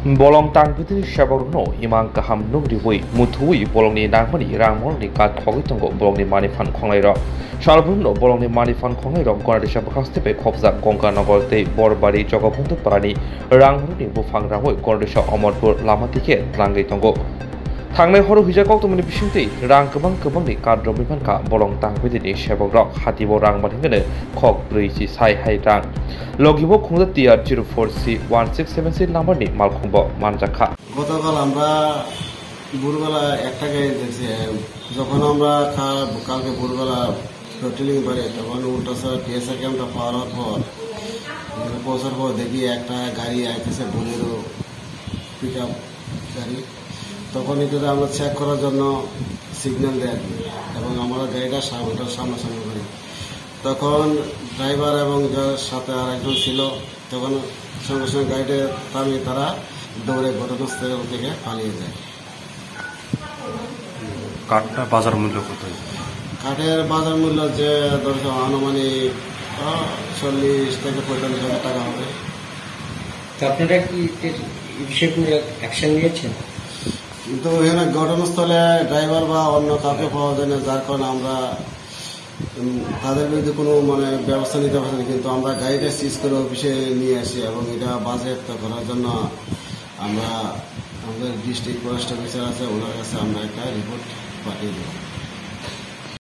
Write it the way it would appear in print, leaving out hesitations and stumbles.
Bolong tangpiti shaborno himang kaham nugriwi muthui bolongni nangmani rangmorni kat khogitongo bolongni mani fan khonglai Shalbrumno bolongni mani fan khonglai gonadisha bakastepe khobja Gongkanagar tei Borbari jogabuntu parani rangmorni bufang rawoi gonadisha Omorpur lamatike tlangai tongo Tangnai horo hijakok tumani bisingtei rang kebang-kebangni kat robimanka bolong tangpitini shaborok hatibo rang manhingene khok 3 sai hai rang Logibo khungda TR04C 1676 নাম্বারনি মালখুম্ব মানজাখা গতকাল আমরা ভোরবেলা একটা গাড়ি দেখছি যখন আমরা কালকে ভোরবেলা পেট্রোলিং করে তখন উল্টাসা টিএসআর ক্যাম্পটা পাওয়ার পর পৌঁছার পর দেখি একটা গাড়ি আইতেছে বোলেরো পিক আপ গাড়ি তখন এটাতে আমরা চেক করার জন্য সিগন্যাল দেয় এবং আমরা গাড়িটা সামনাসামনি করি তখন ড্রাইভার এবং যার সাথে আর একজন ছিল তখন সঙ্গে সঙ্গে গাড়িতে থামিয়ে তারা দৌড়ে ঘটনাস্থল থেকে পালিয়ে যায়। কাঠটা বাজার মূল্য কত? কাঠের বাজার মূল্য যে ধরো আনুমানিক 40 থেকে 45 হাজার টাকা হবে। আপনারা কি অ্যাকশন নিয়েছেন? কিন্তু এখানে ঘটনাস্থলে ড্রাইভার বা অন্য কাউকে পাওয়া যায় না, যার কারণে আমরা তাদের বিরুদ্ধে কোনো ব্যবস্থা নিতে পারছি না, কিন্তু আমরা গাড়িটা সিজ করে অফিসে নিয়ে আসি এবং এটা বাজেয়াপ্ত করার জন্য আমরা আমাদের ডিস্ট্রিক্ট ফরেস্ট অফিসার আছে ওনার কাছে আমরা একটা রিপোর্ট পাঠিয়ে দেব।